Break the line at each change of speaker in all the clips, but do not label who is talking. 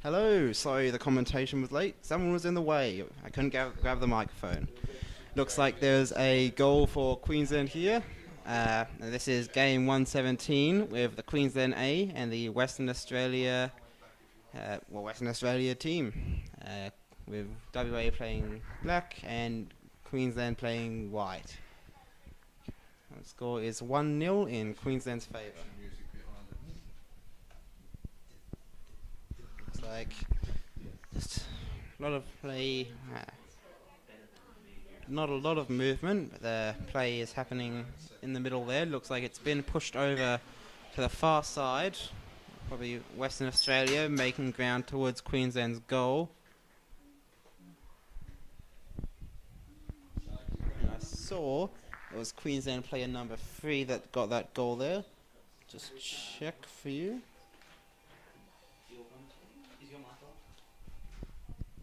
Hello, sorry the commentation was late. Someone was in the way. I couldn't grab the microphone. Looks like there's a goal for Queensland here. This is game 117 with the Queensland A and the Western Australia team. With WA playing black and Queensland playing white. The score is 1-0 in Queensland's favour. Looks like just a lot of play. Not a lot of movement. The play is happening in the middle there. Looks like it's been pushed over to the far side. Probably Western Australia making ground towards Queensland's goal. And I saw it was Queensland player number 3 that got that goal there. Just check for you.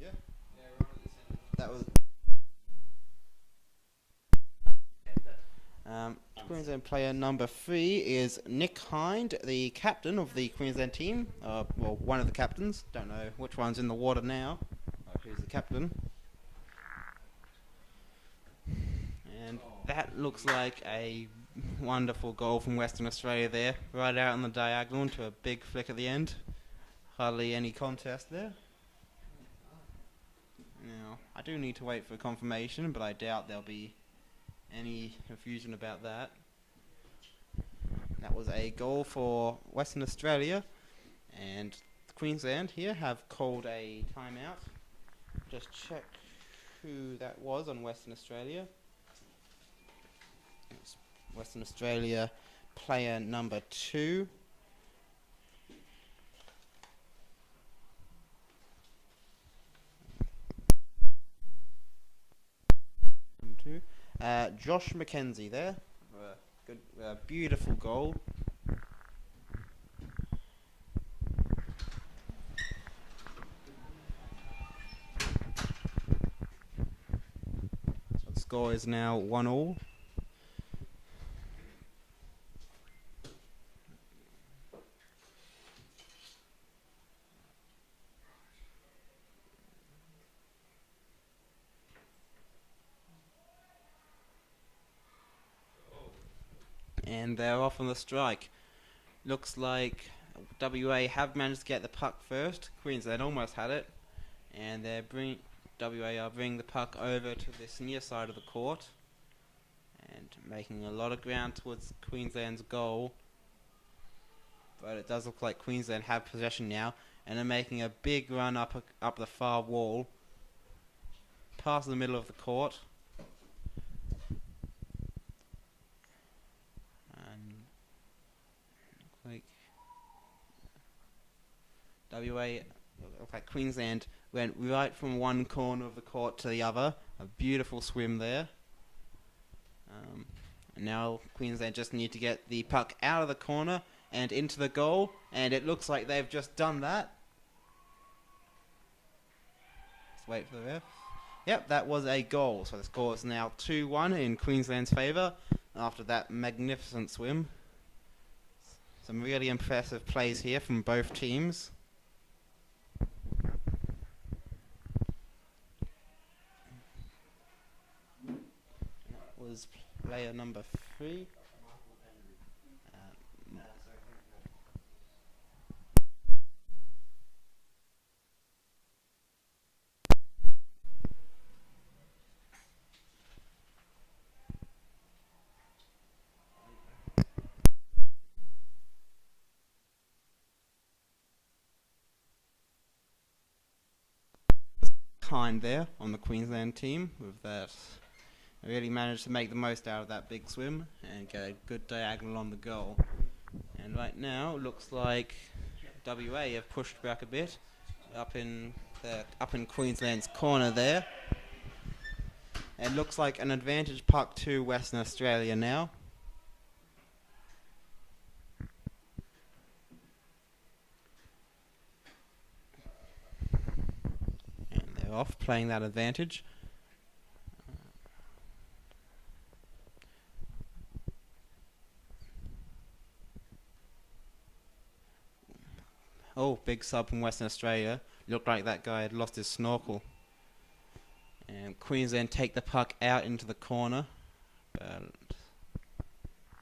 Yeah. That was Queensland player number 3 is Nick Hind, the captain of the Queensland team. Well, one of the captains. Don't know which one's in the water now. Who's the captain? And that looks like a wonderful goal from Western Australia there. Right out on the diagonal into a big flick at the end. Hardly any contest there. Now, I do need to wait for confirmation, but I doubt there'll be any confusion about that. That was a goal for Western Australia, and Queensland here have called a timeout. Just check who that was on Western Australia. It's Western Australia player number 2. Josh McKenzie there. Good, beautiful goal. So the score is now 1-1. And they're off on the strike. Looks like WA have managed to get the puck first. Queensland almost had it, and WA are bringing the puck over to this near side of the court and making a lot of ground towards Queensland's goal. But it does look like Queensland have possession now, and they're making a big run up the far wall, past the middle of the court. WA, looks like Queensland went right from one corner of the court to the other. A beautiful swim there. And now Queensland just need to get the puck out of the corner and into the goal, and it looks like they've just done that. Let's wait for the ref. Yep, that was a goal. So the score is now 2-1 in Queensland's favour after that magnificent swim. Some really impressive plays here from both teams. Was player number 3. Kind there on the Queensland team with that. Really managed to make the most out of that big swim and get a good diagonal on the goal. And right now, it looks like WA have pushed back a bit up in Queensland's corner there. It looks like an advantage puck to Western Australia now. And they're off playing that advantage. Oh, big sub from Western Australia. Looked like that guy had lost his snorkel. And Queensland take the puck out into the corner. But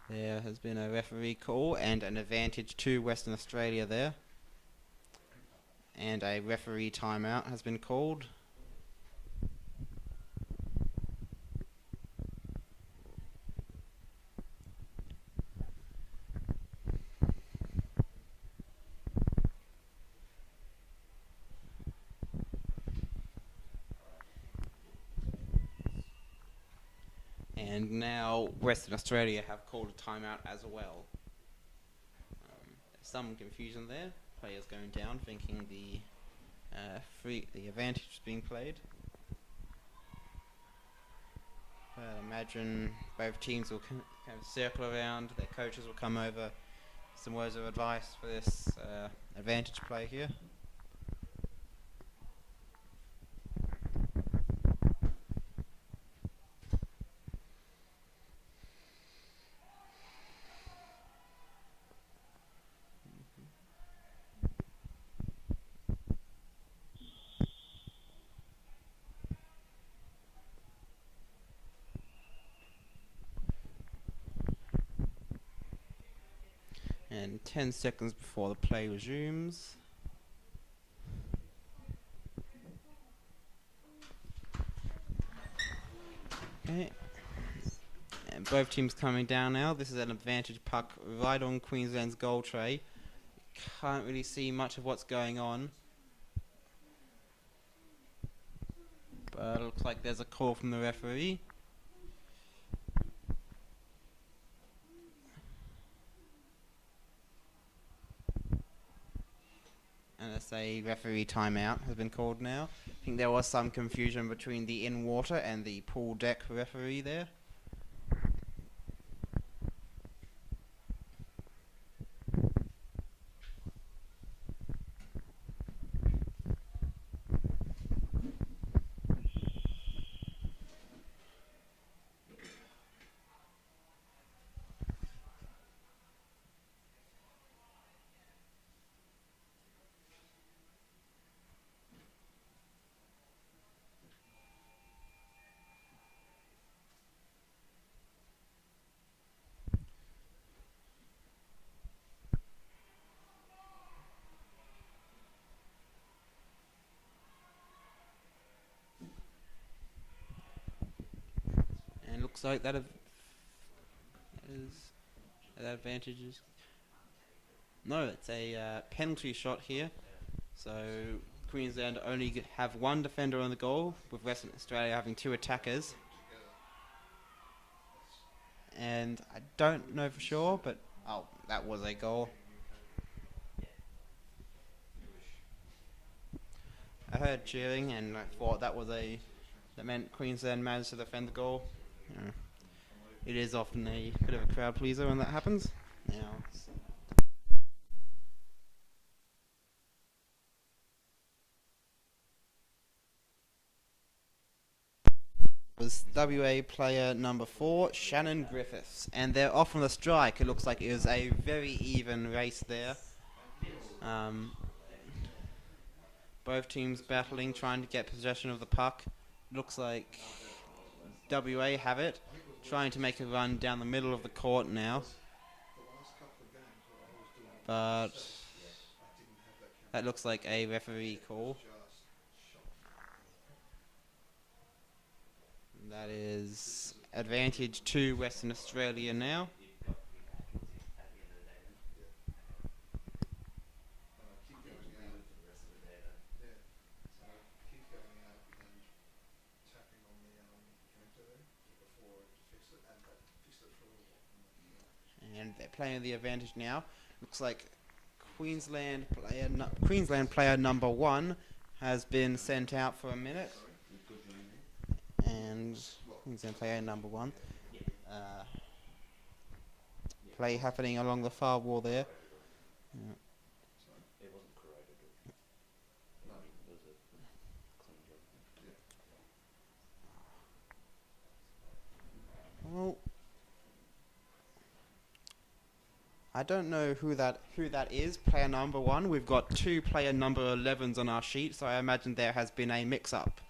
there has been a referee call and an advantage to Western Australia there. And a referee timeout has been called. And now Western Australia have called a timeout as well. Some confusion there. Players going down, thinking the advantage is being played. But imagine both teams will kind of circle around. Their coaches will come over. Some words of advice for this advantage play here. And 10 seconds before the play resumes. Okay. And both teams coming down now. This is an advantage puck right on Queensland's goal tray. Can't really see much of what's going on. But it looks like there's a call from the referee. And it's a referee timeout has been called now. I think there was some confusion between the in-water and the pool deck referee there. And looks like that advantage is... No, it's a penalty shot here. So Queensland only have one defender on the goal, with Western Australia having two attackers. And I don't know for sure, but oh, that was a goal. I heard cheering, and I thought that meant Queensland managed to defend the goal. Yeah. It is often a bit of a crowd pleaser when that happens. Now, was WA player number 4, Shannon Griffiths, and they're off on the strike. It looks like it was a very even race there. Both teams battling, trying to get possession of the puck. Looks like WA have it, trying to make a run down the middle of the court now. But that looks like a referee call. That is advantage to Western Australia now. And they're playing the advantage now. Looks like Queensland player number 1 has been sent out for a minute. And Queensland player number 1. Play happening along the far wall there. Yeah. Well, I don't know who that is. Player number 1. We've got 2 player number 11s on our sheet, so I imagine there has been a mix-up.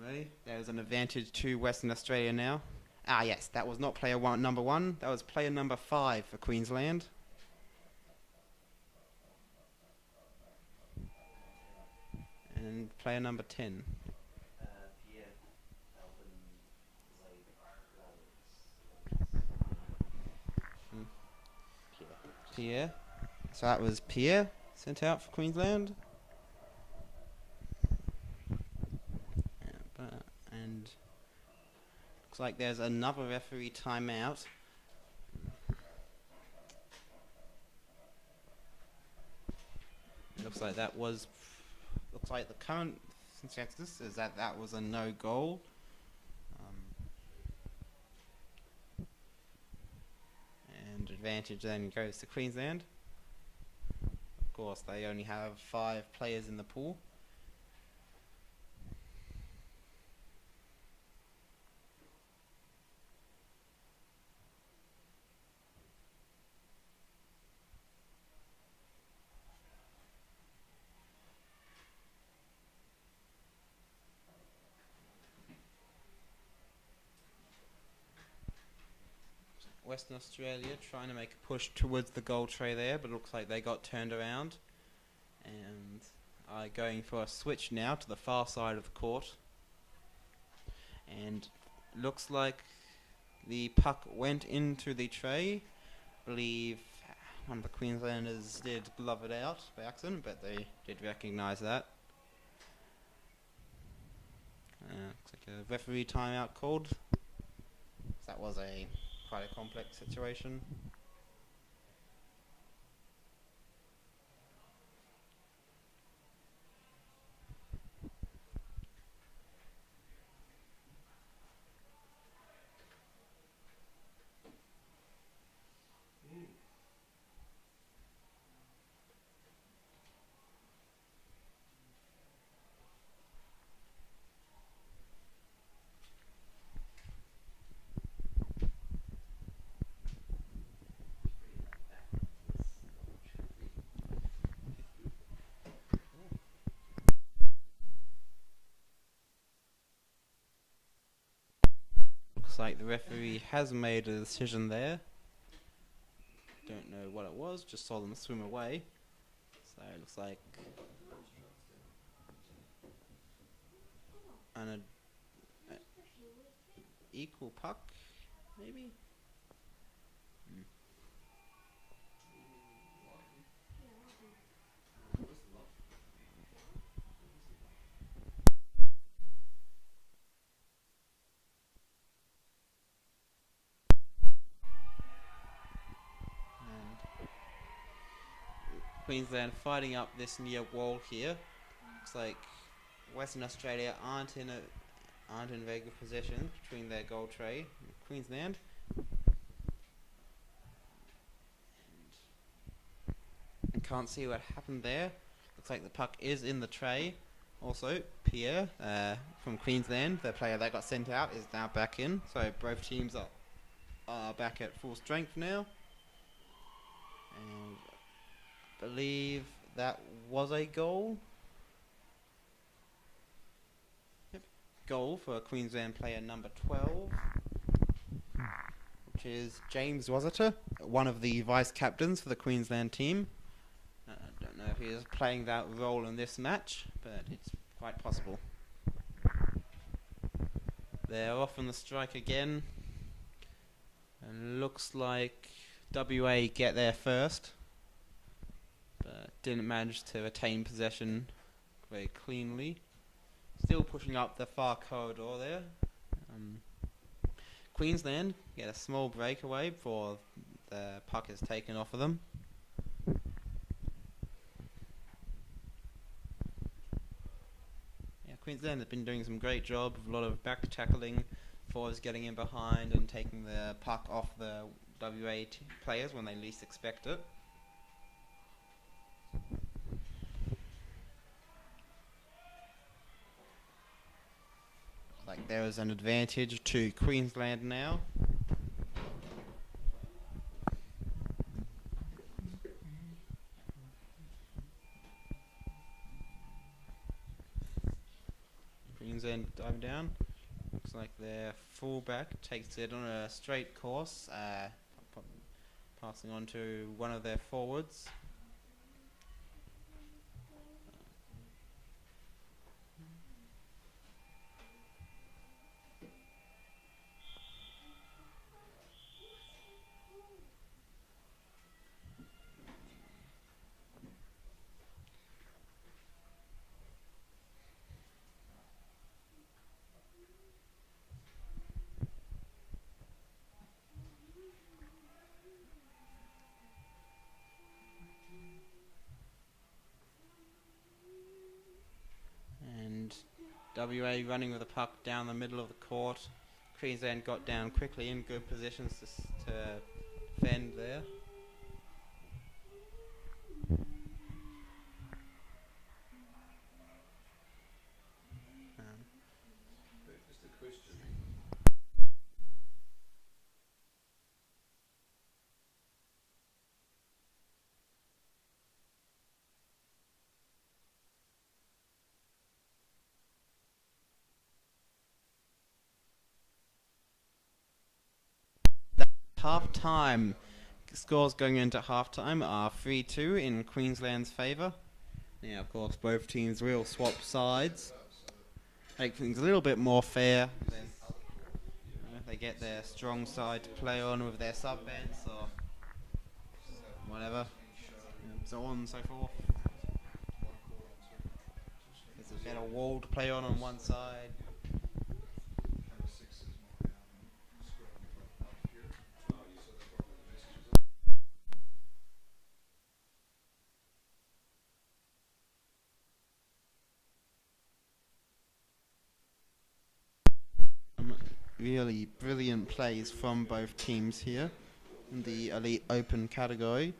Anyway, there's an advantage to Western Australia now. Ah, yes, that was not player number 1. That was player number 5 for Queensland. And player number 10. Pierre. So that was Pierre sent out for Queensland. And looks like there's another referee timeout. Looks like the current consensus is that was a no goal. And advantage then goes to Queensland. Of course, they only have 5 players in the pool. Western Australia trying to make a push towards the goal tray there, but it looks like they got turned around and are going for a switch now to the far side of the court. And looks like the puck went into the tray. I believe one of the Queenslanders did glove it out by accident, but they did recognise that. Looks like a referee timeout called. That was quite a complex situation. Looks like the referee has made a decision there. Don't know what it was, just saw them swim away. So it looks like an equal puck, maybe? Queensland fighting up this near wall here. Looks like Western Australia aren't in very good position between their goal tray and Queensland. And can't see what happened there. Looks like the puck is in the tray. Also, Pierre from Queensland, the player that got sent out, is now back in. So both teams are back at full strength now. And believe that was a goal. Yep. Goal for Queensland player number 12, which is James Rossiter, one of the vice captains for the Queensland team. I don't know if he is playing that role in this match, but it's quite possible. They're off on the strike again, and looks like WA get there first, but didn't manage to retain possession very cleanly. Still pushing up the far corridor there. Queensland get a small breakaway before the puck is taken off of them. Yeah, Queensland have been doing some great job, a lot of back tackling, forwards getting in behind and taking the puck off the WA players when they least expect it. Like there is an advantage to Queensland now. Queensland diving down. Looks like their fullback takes it on a straight course, passing on to one of their forwards. And WA running with the puck down the middle of the court. Queensland got down quickly in good positions to defend there. Half time. Scores going into half time are 3-2 in Queensland's favour. Now, of course, both teams will swap sides. Make things a little bit more fair. Then, they get their strong side to play on with their sub-bents or whatever. So on and so forth. There's a better wall to play on one side. Really brilliant plays from both teams here in the Elite Open category.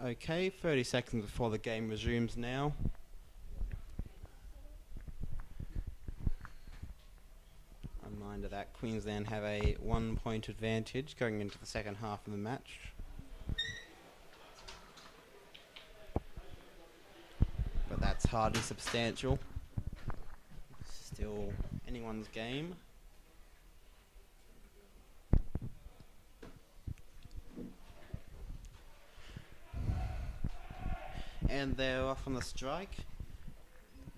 Okay, 30 seconds before the game resumes now. A reminder that Queensland have a 1-point advantage going into the second half of the match. But that's hardly substantial. Still anyone's game. And they're off on the strike.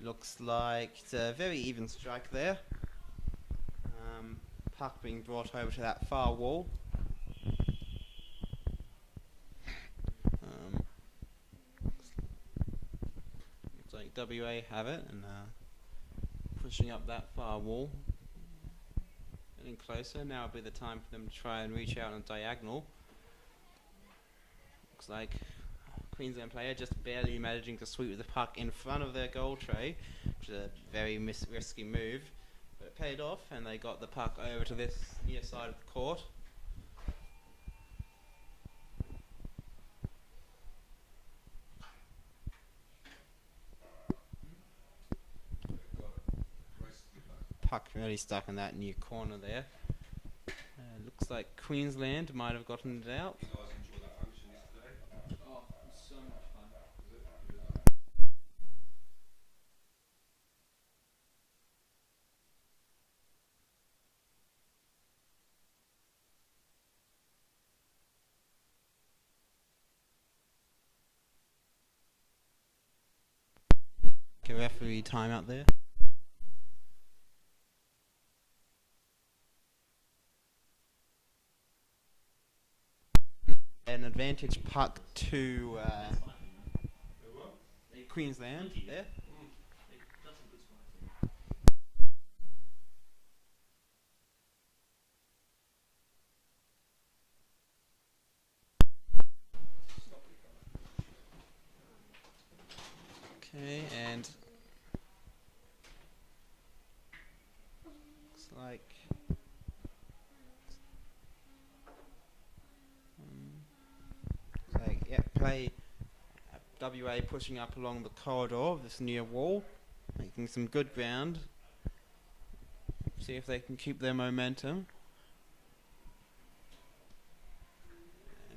Looks like it's a very even strike there. Puck being brought over to that far wall. Looks like WA have it and pushing up that far wall. Getting closer. Now would be the time for them to try and reach out on a diagonal. Looks like Queensland player just barely managing to sweep the puck in front of their goal tray, which is a very risky move. But it paid off and they got the puck over to this near side of the court. puck really stuck in that near corner there. Looks like Queensland might have gotten it out.
You guys enjoy that function yesterday?
Oh, it was so much fun.
Is it? Good.
A referee timeout there. An advantage puck to Queensland there.
That's a good spot.
Okay, and looks like yeah, play WA pushing up along the corridor of this near wall, making some good ground. See if they can keep their momentum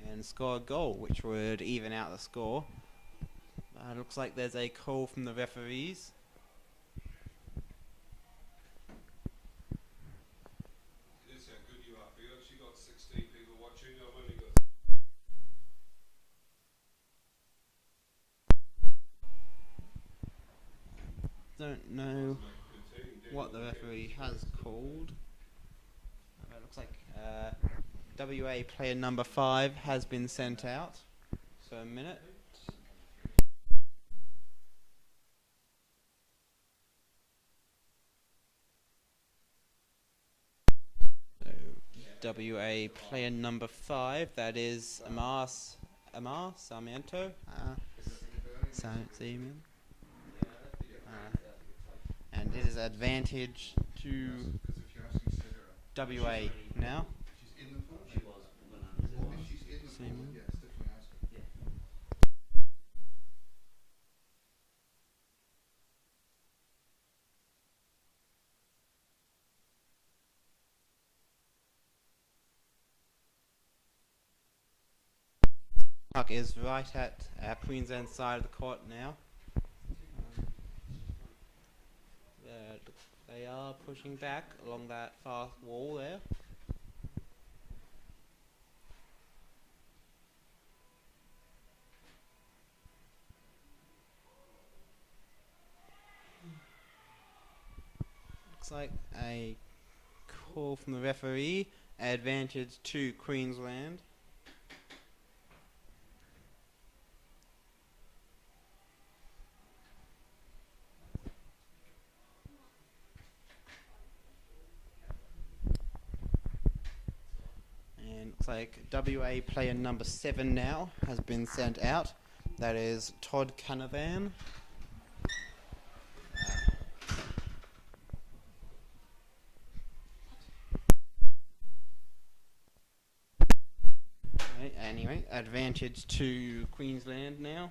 and score a goal, which would even out the score. Looks like there's a call from the referees.
It is how good you are, Felix. You got 16 people watching. I've only got.
Don't know
Good team.
what the referee has called. It looks like WA player number 5 has been sent out for a minute. So WA player number 5, that is Amar Sarmiento. And it is advantage to WA now.
She's in the pool.
She was when I was there.
If she's in the
Same.
pool, yes, definitely ask her.
Yeah.
Puck is right at Queensland side of the court now. They are pushing back along that far wall there. Looks like a call from the referee. Advantage to Queensland. And looks like WA player number 7 now has been sent out. That is Todd Canavan. Anyway, advantage to Queensland now.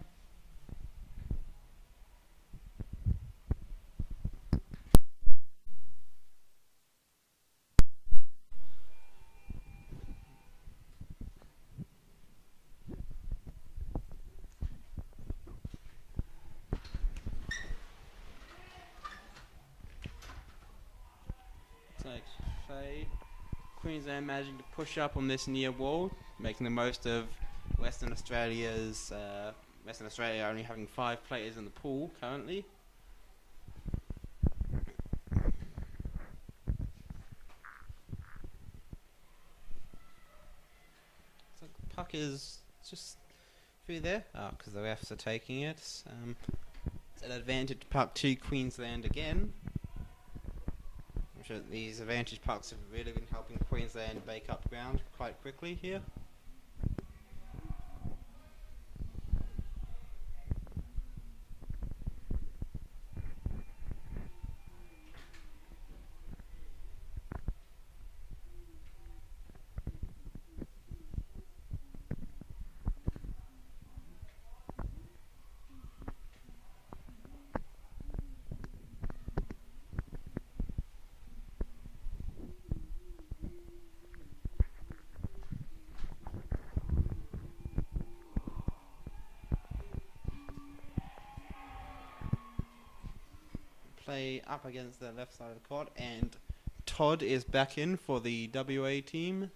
Like say Queensland managing to push up on this near wall, making the most of Western Australia only having 5 players in the pool currently. So the puck is just through there. Because the refs are taking it. It's an advantage puck to Queensland again. I'm sure these advantage pucks have really been helping Queensland make up ground quite quickly here. play up against the left side of the court, and Todd is back in for the WA team.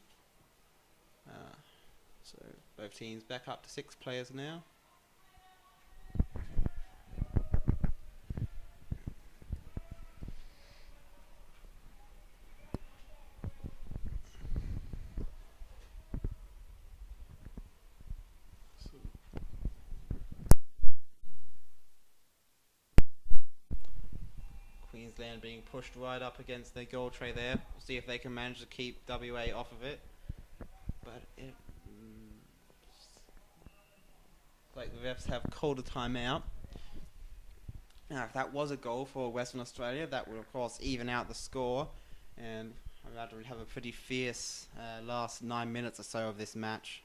So both teams back up to 6 players now. Queensland being pushed right up against their goal tray there. We'll see if they can manage to keep WA off of it. But it like the refs have called a timeout. Now, if that was a goal for Western Australia, that would of course even out the score, and I'd rather have a pretty fierce last 9 minutes or so of this match.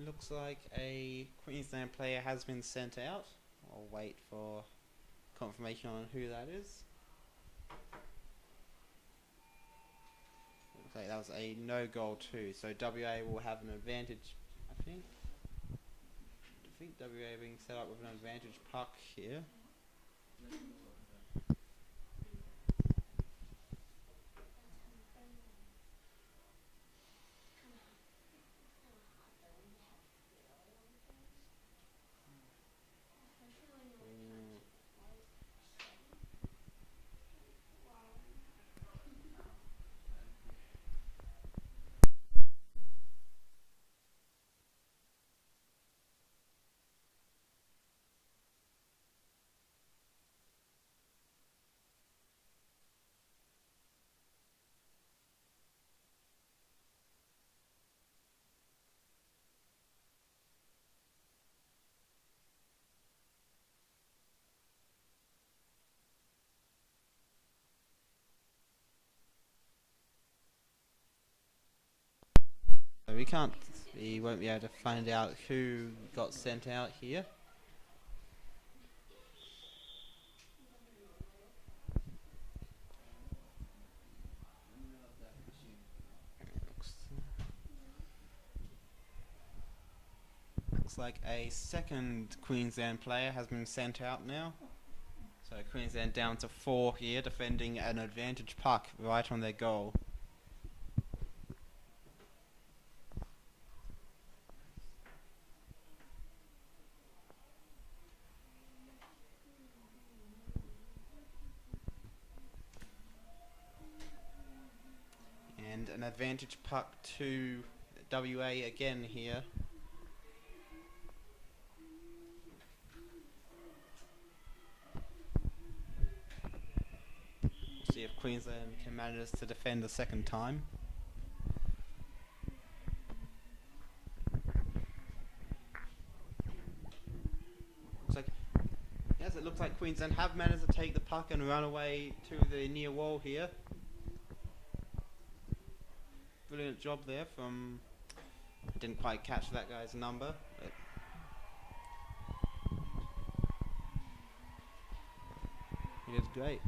Looks like a Queensland player has been sent out. I'll wait for confirmation on who that is. Looks like that was a no goal too, so WA will have an advantage, I think. I think WA being set up with an advantage puck here. So we won't be able to find out who got sent out here. Looks like a second Queensland player has been sent out now. So Queensland down to 4 here, defending an advantage puck right on their goal. And an advantage puck to WA again here. See if Queensland can manage to defend the second time. It looks like Queensland have managed to take the puck and run away to the near wall here. Brilliant job there from... Didn't quite catch that guy's number, but he did great.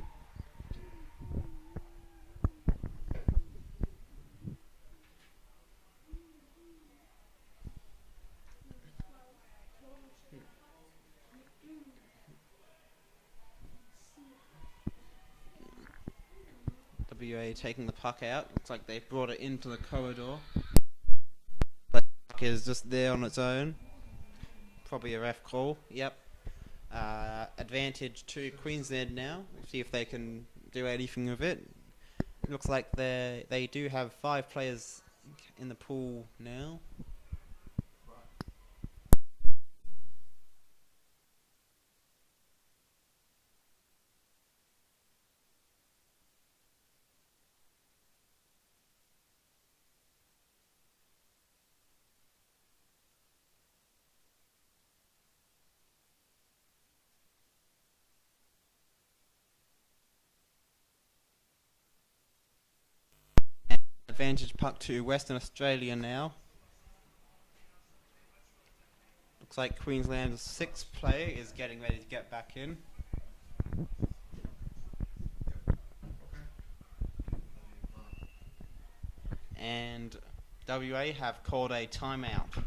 WA taking the puck out. Looks like they've brought it into the corridor. The puck is just there on its own. Probably a ref call. Yep. Advantage to Queensland now. We'll see if they can do anything with it. Looks like they do have 5 players in the pool now. Advantage puck to Western Australia now. Looks like Queensland's 6th player is getting ready to get back in. WA have called a timeout.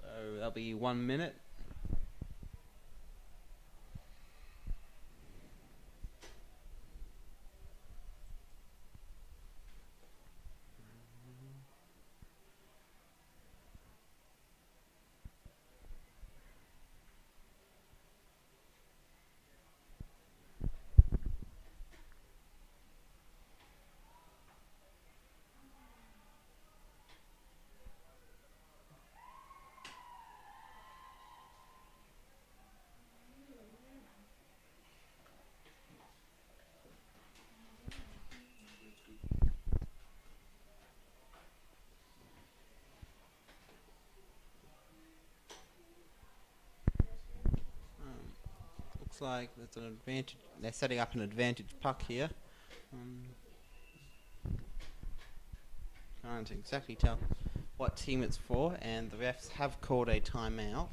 So that'll be 1 minute. Looks like there's an advantage. They're setting up an advantage puck here. Can't exactly tell what team it's for, and the refs have called a timeout.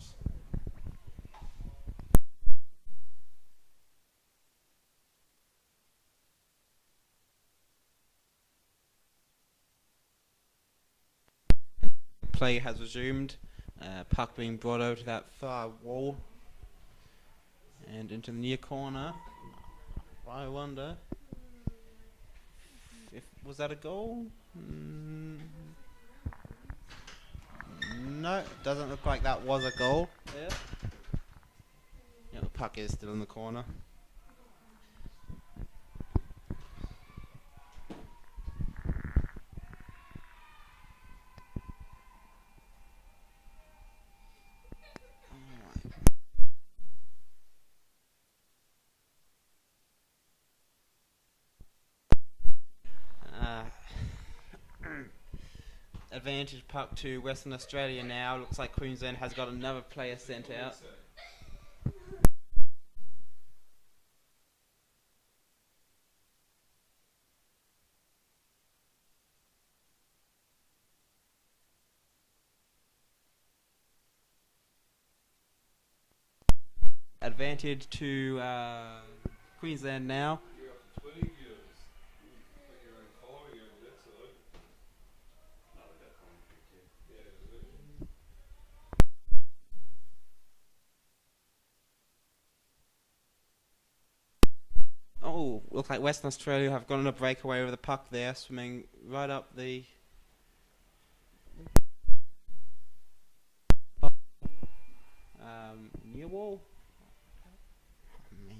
Play has resumed. Puck being brought over to that far wall and into the near corner. I wonder if was that a goal? No, it doesn't look like that was a goal. Yeah, the puck is still in the corner. Advantage puck to Western Australia now. Looks like Queensland has got another player sent out. Advantage to Queensland now.
You're up to 20 viewers. Like your own following over that side.
Oh, we got commentary too.
Yeah, is it?
Oh, looks like Western Australia have gotten a breakaway with the puck there, swimming right up the near wall. Oh, man.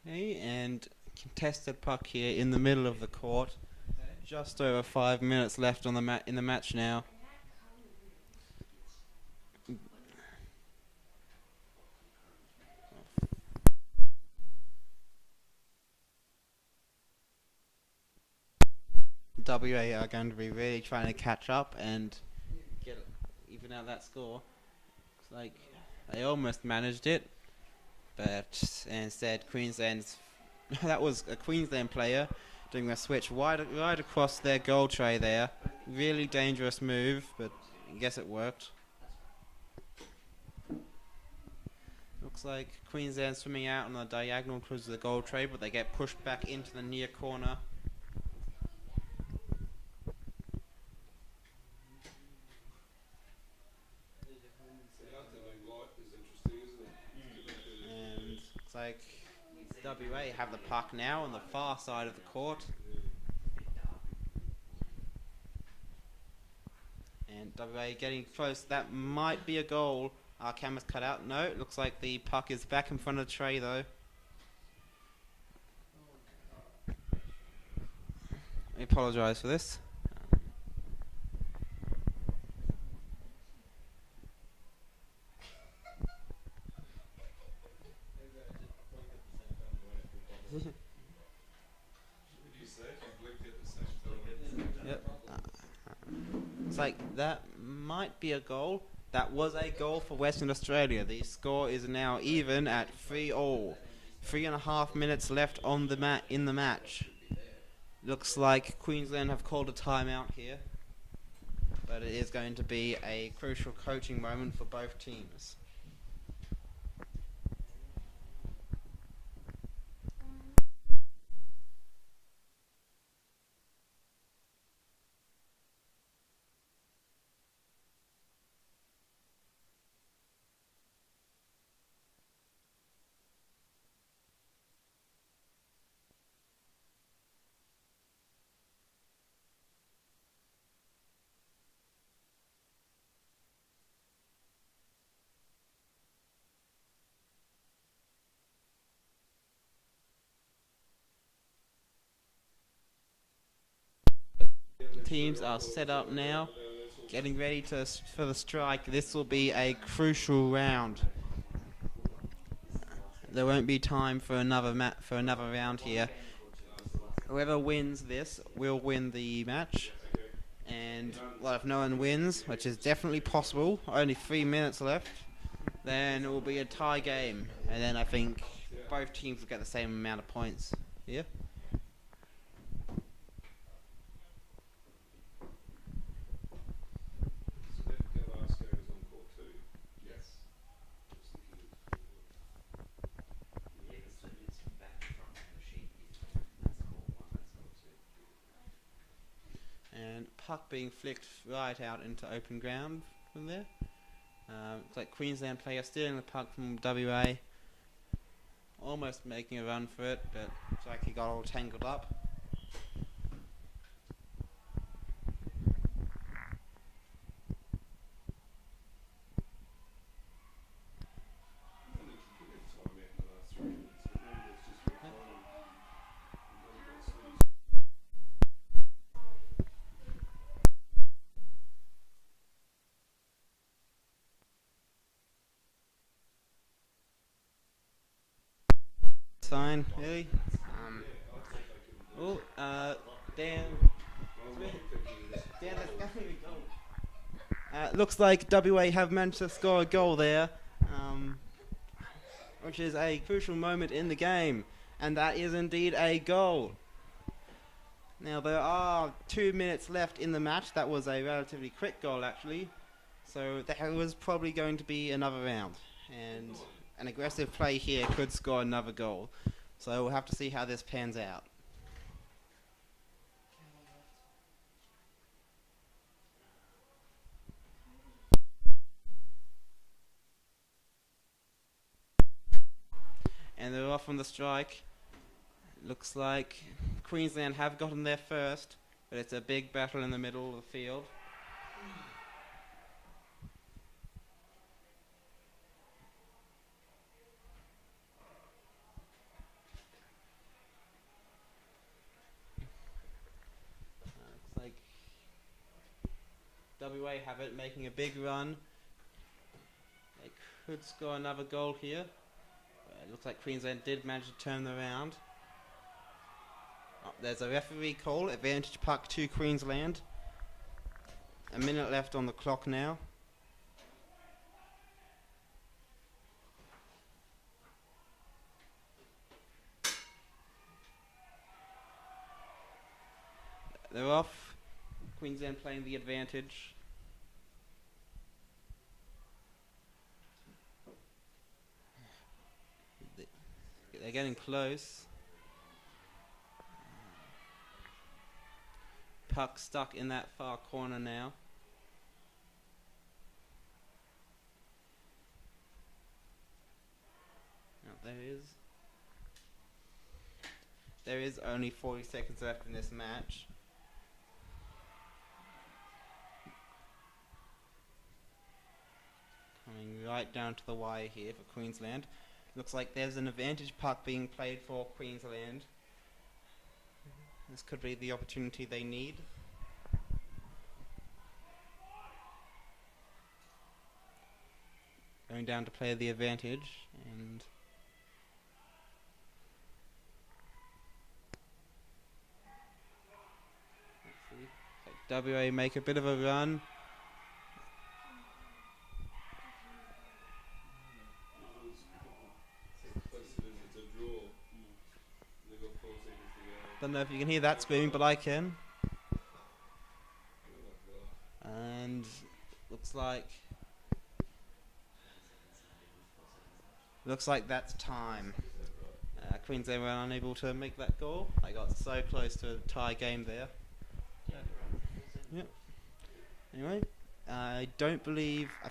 Okay, and contested puck here in the middle of the court. Just over 5 minutes left on the in the match now. WA are going to be really trying to catch up and get even out that score. Looks like they almost managed it, but instead Queensland's that was a Queensland player doing a switch right across their goal tray there. Really dangerous move, but I guess it worked. Looks like Queensland swimming out on the diagonal towards the goal tray, but they get pushed back into the near corner.
The afternoon light is interesting, isn't it?
And looks like WA have the puck now on the far side of the court. And WA getting close. That might be a goal. Our camera's cut out. No, it looks like the puck is back in front of the tray though. I apologise for this.
What did you say? You blinked at the same time.
Yep. It's like that might be a goal. That was a goal for Western Australia. The score is now even at 3-all. 3.5 minutes left on the in the match. Looks like Queensland have called a timeout here, but it is going to be a crucial coaching moment for both teams. Teams are set up now, getting ready for the strike. This will be a crucial round. There won't be time for another round here. Whoever wins this will win the match. And well, if no one wins, which is definitely possible, only 3 minutes left, then it will be a tie game. And then I think both teams will get the same amount of points. Yeah. And puck being flicked right out into open ground from there. Looks like Queensland player stealing the puck from WA. Almost making a run for it, but looks like he got all tangled up. Sign, really? Dan. Dan, that's going to be goal. Looks like WA have managed to score a goal there, which is a crucial moment in the game, and that is indeed a goal. Now there are 2 minutes left in the match. That was a relatively quick goal actually, so there was probably going to be another round, and an aggressive play here could score another goal. So we'll have to see how this pans out. And they're off on the strike. Looks like Queensland have gotten there first, but it's a big battle in the middle of the field. Looks like WA have it, making a big run. They could score another goal here. It looks like Queensland did manage to turn them around. Oh, there's a referee call, advantage puck to Queensland. A minute left on the clock now. They're off. Queensland playing the advantage. They're getting close. Puck stuck in that far corner now. Oh, there is only 40 seconds left in this match. Coming right down to the wire here for Queensland. Looks like there's an advantage puck being played for Queensland. This could be the opportunity they need. Going down to play the advantage, and let's see. WA make a bit of a run. Don't know if you can hear that screaming, but I can. And looks like that's time. Queensland were unable to make that goal. I got so close to a tie game there. Yep. Anyway, I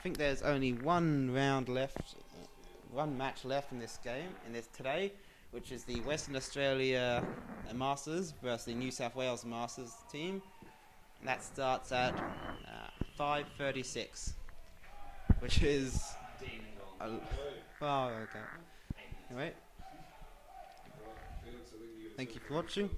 think there's only one round left, one match left in this game, today, which is the Western Australia Masters versus the New South Wales Masters team. And that starts at 5:36, which is oh, okay. Anyway, thank you for watching.